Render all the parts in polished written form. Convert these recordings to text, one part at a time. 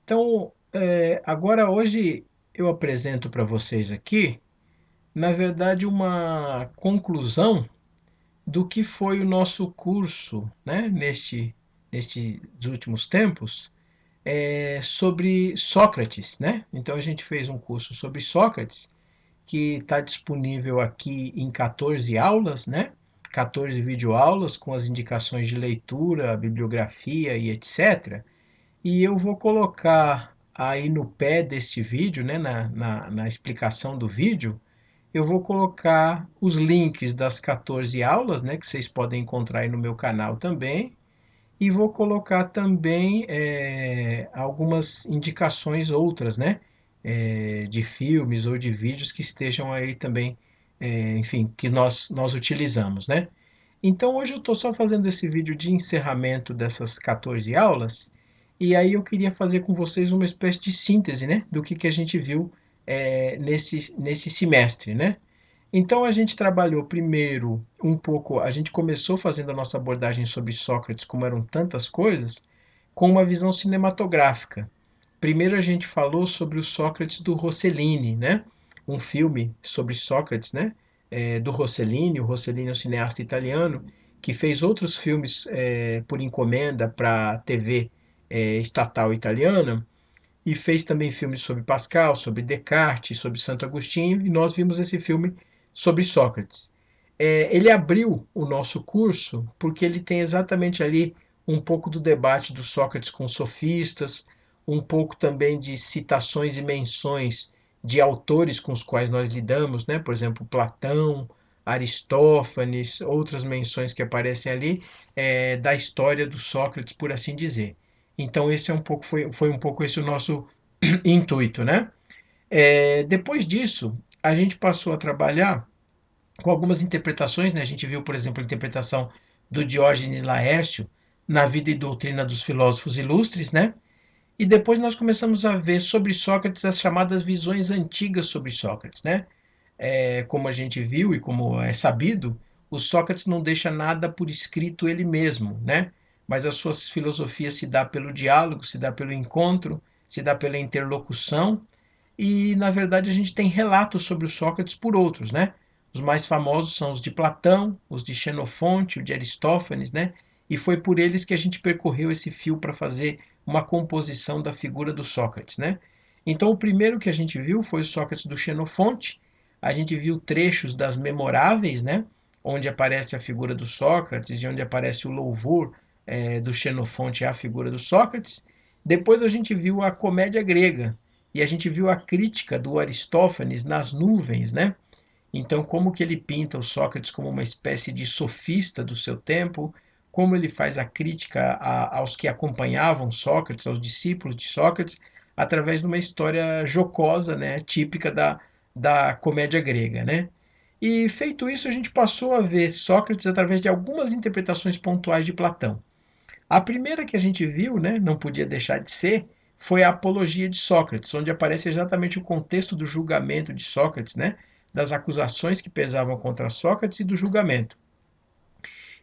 Então, agora hoje eu apresento para vocês aqui, na verdade, uma conclusão do que foi o nosso curso, né, nestes últimos tempos, sobre Sócrates, né? Então a gente fez um curso sobre Sócrates que está disponível aqui em 14 aulas, né? 14 videoaulas com as indicações de leitura, bibliografia e etc. E eu vou colocar aí no pé deste vídeo, né, na explicação do vídeo, eu vou colocar os links das 14 aulas, né, que vocês podem encontrar aí no meu canal também, e vou colocar também algumas indicações outras, né, de filmes ou de vídeos que estejam aí também, enfim, que nós utilizamos, né. Então hoje eu estou só fazendo esse vídeo de encerramento dessas 14 aulas, e aí eu queria fazer com vocês uma espécie de síntese, né, do que a gente viu nesse semestre, né? Então a gente trabalhou primeiro um pouco, a gente começou fazendo a nossa abordagem sobre Sócrates, como eram tantas coisas, com uma visão cinematográfica. Primeiro a gente falou sobre o Sócrates do Rossellini, né? Um filme sobre Sócrates, né? Do Rossellini. O Rossellini é um cineasta italiano que fez outros filmes por encomenda para a TV estatal italiana e fez também filmes sobre Pascal, sobre Descartes, sobre Santo Agostinho, e nós vimos esse filme sobre Sócrates. Ele abriu o nosso curso porque ele tem exatamente ali um pouco do debate do Sócrates com os sofistas, um pouco também de citações e menções de autores com os quais nós lidamos, né? Por exemplo, Platão, Aristófanes, outras menções que aparecem ali da história do Sócrates, por assim dizer. Então esse é um pouco, foi um pouco esse o nosso intuito, né? Depois disso, a gente passou a trabalhar com algumas interpretações, né? A gente viu, por exemplo, a interpretação do Diógenes Laércio na Vida e Doutrina dos Filósofos Ilustres, né? E depois nós começamos a ver sobre Sócrates as chamadas visões antigas sobre Sócrates, né? Como a gente viu e como é sabido, o Sócrates não deixa nada por escrito ele mesmo, né? Mas as suas filosofias se dá pelo diálogo, se dá pelo encontro, se dá pela interlocução e, na verdade, a gente tem relatos sobre o Sócrates por outros, né? Os mais famosos são os de Platão, os de Xenofonte, o de Aristófanes, né? E foi por eles que a gente percorreu esse fio para fazer uma composição da figura do Sócrates, né? Então, o primeiro que a gente viu foi o Sócrates do Xenofonte. A gente viu trechos das Memoráveis, né? Onde aparece a figura do Sócrates e onde aparece o louvor do Xenofonte à figura do Sócrates. Depois a gente viu a Comédia Grega, e a gente viu a crítica do Aristófanes nas nuvens, né? Então, como que ele pinta o Sócrates como uma espécie de sofista do seu tempo, como ele faz a crítica aos que acompanhavam Sócrates, aos discípulos de Sócrates, através de uma história jocosa, né, típica da comédia grega, né? E feito isso, a gente passou a ver Sócrates através de algumas interpretações pontuais de Platão. A primeira que a gente viu, né, não podia deixar de ser, foi a Apologia de Sócrates, onde aparece exatamente o contexto do julgamento de Sócrates, né, das acusações que pesavam contra Sócrates e do julgamento.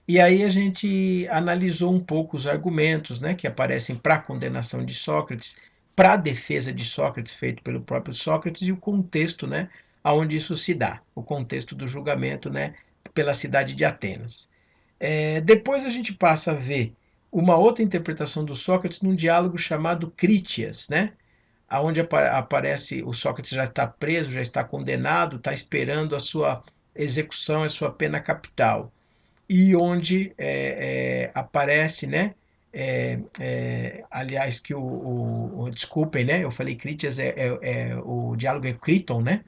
E aí a gente analisou um pouco os argumentos, né, que aparecem para a condenação de Sócrates, para a defesa de Sócrates feito pelo próprio Sócrates e o contexto, né, aonde isso se dá, o contexto do julgamento, né, pela cidade de Atenas. Depois a gente passa a ver uma outra interpretação do Sócrates num diálogo chamado Crítias, né? Onde aparece o Sócrates já está preso, já está condenado, está esperando a sua execução, a sua pena capital. E onde aparece, né? Aliás, que desculpem, né? Eu falei Crítias, o diálogo é Criton, né?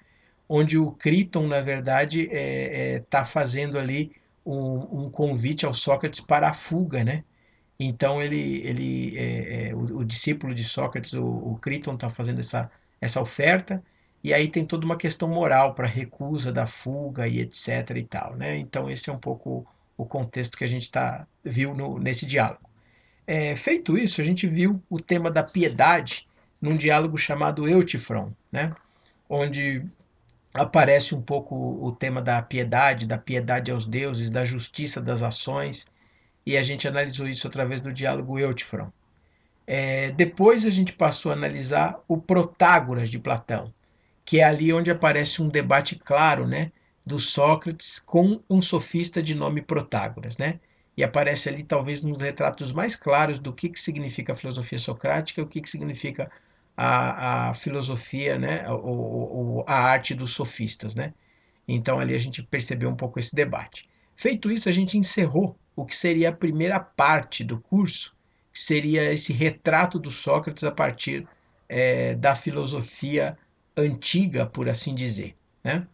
Onde o Criton, na verdade, está fazendo ali um convite ao Sócrates para a fuga, né? Então o discípulo de Sócrates, o Criton, está fazendo essa oferta, e aí tem toda uma questão moral para recusa da fuga e etc e tal, né? Então esse é um pouco o contexto que a gente viu nesse diálogo. Feito isso, a gente viu o tema da piedade num diálogo chamado Eutifron, né? Onde aparece um pouco o tema da piedade aos deuses, da justiça das ações, e a gente analisou isso através do diálogo Eutifron. Depois a gente passou a analisar o Protágoras de Platão, que é ali onde aparece um debate claro, né, do Sócrates com um sofista de nome Protágoras, né? E aparece ali talvez um dos retratos mais claros do que significa a filosofia socrática, o que significa a filosofia, né, a arte dos sofistas, né? Então ali a gente percebeu um pouco esse debate. Feito isso, a gente encerrou o que seria a primeira parte do curso, que seria esse retrato do Sócrates a partir da filosofia antiga, por assim dizer, né?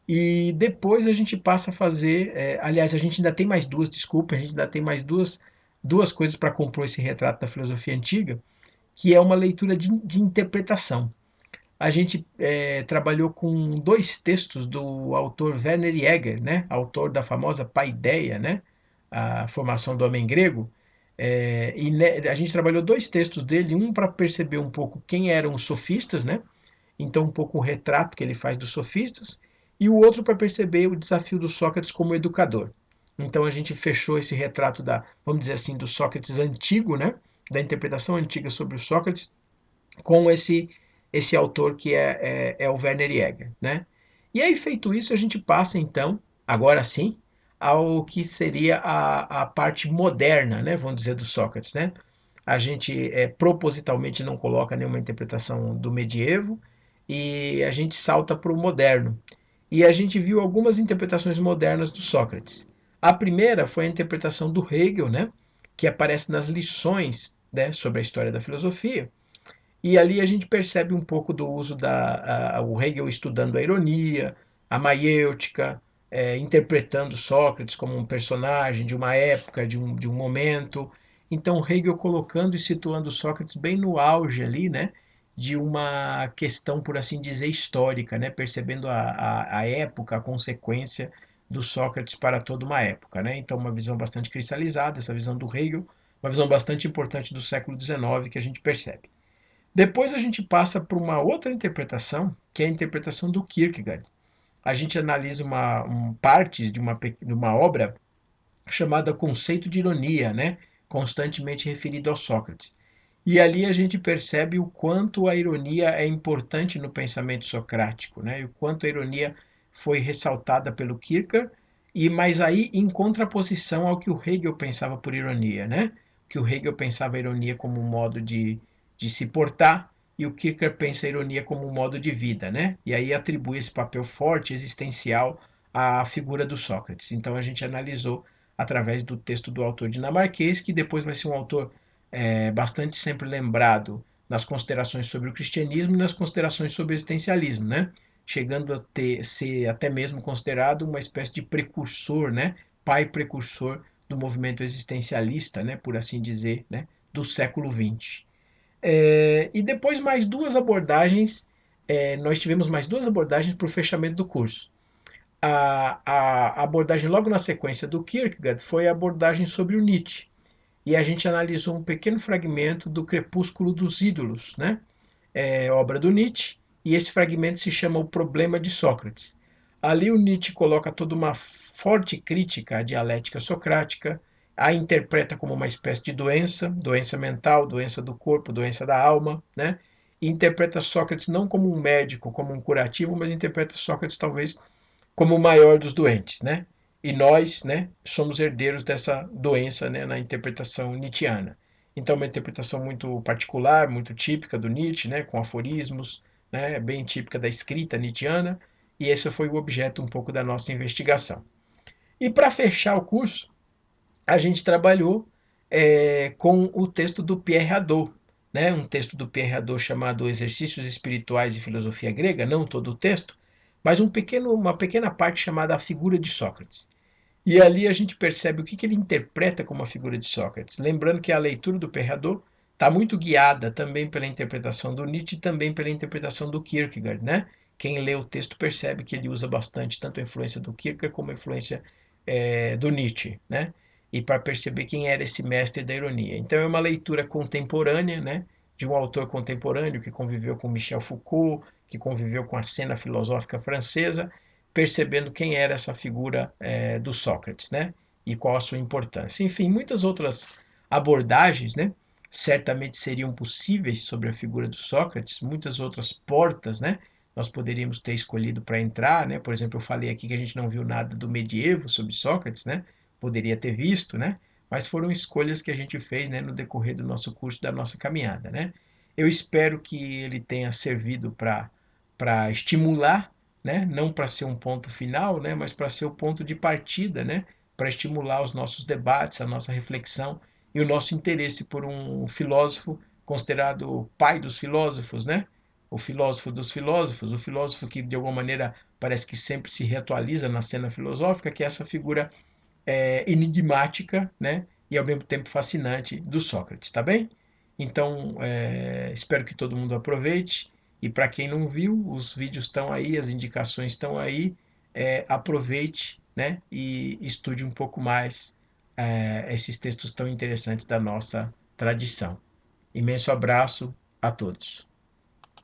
E depois a gente passa a fazer, aliás, a gente ainda tem mais duas, desculpa, a gente ainda tem mais duas coisas para compor esse retrato da filosofia antiga, que é uma leitura de interpretação. A gente trabalhou com dois textos do autor Werner Jäger, né, autor da famosa Paideia, né, a formação do homem grego. A gente trabalhou dois textos dele, um para perceber um pouco quem eram os sofistas, né, então um pouco o retrato que ele faz dos sofistas, e o outro para perceber o desafio do Sócrates como educador. Então a gente fechou esse retrato vamos dizer assim, do Sócrates antigo, né, da interpretação antiga sobre o Sócrates, com esse autor que é o Werner Jäger, né? E aí, feito isso, a gente passa então, agora sim, ao que seria a parte moderna, né? Vamos dizer, do Sócrates, né? A gente propositalmente não coloca nenhuma interpretação do medievo e a gente salta para o moderno. E a gente viu algumas interpretações modernas do Sócrates. A primeira foi a interpretação do Hegel, né? Que aparece nas lições, né, sobre a história da filosofia, e ali a gente percebe um pouco do uso o Hegel estudando a ironia, a maiêutica, interpretando Sócrates como um personagem de uma época, de um momento. Então Hegel colocando e situando Sócrates bem no auge ali, né, de uma questão, por assim dizer, histórica, né, percebendo a época, a consequência do Sócrates para toda uma época, né? Então uma visão bastante cristalizada, essa visão do Hegel, uma visão bastante importante do século XIX que a gente percebe. Depois a gente passa para uma outra interpretação, que é a interpretação do Kierkegaard. A gente analisa partes de uma obra chamada Conceito de Ironia, né? Constantemente referido ao Sócrates. E ali a gente percebe o quanto a ironia é importante no pensamento socrático, né? E o quanto a ironia foi ressaltada pelo Kierkegaard, mas aí em contraposição ao que o Hegel pensava por ironia, né? Que o Hegel pensava a ironia como um modo de se portar e o Kierkegaard pensa a ironia como um modo de vida, né? E aí atribui esse papel forte, existencial à figura do Sócrates. Então a gente analisou através do texto do autor dinamarquês, que depois vai ser um autor bastante sempre lembrado nas considerações sobre o cristianismo e nas considerações sobre o existencialismo, né? Chegando a ser até mesmo considerado uma espécie de precursor, né? Pai precursor do movimento existencialista, né? Por assim dizer, né? Do século XX. E depois mais duas abordagens, nós tivemos mais duas abordagens para o fechamento do curso. A abordagem logo na sequência do Kierkegaard foi a abordagem sobre o Nietzsche. E a gente analisou um pequeno fragmento do Crepúsculo dos Ídolos, né? Obra do Nietzsche, e esse fragmento se chama O Problema de Sócrates. Ali o Nietzsche coloca toda uma forte crítica à dialética socrática, a interpreta como uma espécie de doença, doença mental, doença do corpo, doença da alma, né? E interpreta Sócrates não como um médico, como um curativo, mas interpreta Sócrates talvez como o maior dos doentes, né? E nós, né, somos herdeiros dessa doença, né, na interpretação nietzschiana. Então, uma interpretação muito particular, muito típica do Nietzsche, né, com aforismos, né, bem típica da escrita nietzschiana, e esse foi o objeto um pouco da nossa investigação. E para fechar o curso, a gente trabalhou com o texto do Pierre Hadot, né, um texto do Pierre Hadot chamado Exercícios Espirituais e Filosofia Grega, não todo o texto, mas uma pequena parte chamada A Figura de Sócrates. E ali a gente percebe o que ele interpreta como a figura de Sócrates. Lembrando que a leitura do Perrador está muito guiada também pela interpretação do Nietzsche e também pela interpretação do Kierkegaard, né? Quem lê o texto percebe que ele usa bastante tanto a influência do Kierkegaard como a influência do Nietzsche, né? E para perceber quem era esse mestre da ironia. Então é uma leitura contemporânea, né? De um autor contemporâneo que conviveu com Michel Foucault, que conviveu com a cena filosófica francesa, percebendo quem era essa figura do Sócrates, né? E qual a sua importância. Enfim, muitas outras abordagens, né? certamente seriam possíveis sobre a figura do Sócrates, muitas outras portas, né? Nós poderíamos ter escolhido para entrar, né? Por exemplo, eu falei aqui que a gente não viu nada do medievo sobre Sócrates, né? Poderia ter visto, né? Mas foram escolhas que a gente fez, né, no decorrer do nosso curso, da nossa caminhada, né? Eu espero que ele tenha servido para estimular, né? Não para ser um ponto final, né? Mas para ser o ponto de partida, né? Para estimular os nossos debates, a nossa reflexão e o nosso interesse por um filósofo considerado o pai dos filósofos, né? O filósofo dos filósofos, o filósofo que de alguma maneira parece que sempre se reatualiza na cena filosófica, que é essa figura enigmática, né? E ao mesmo tempo fascinante do Sócrates, tá bem? Então, espero que todo mundo aproveite. E para quem não viu, os vídeos estão aí, as indicações estão aí. Aproveite, né? E estude um pouco mais esses textos tão interessantes da nossa tradição. Imenso abraço a todos.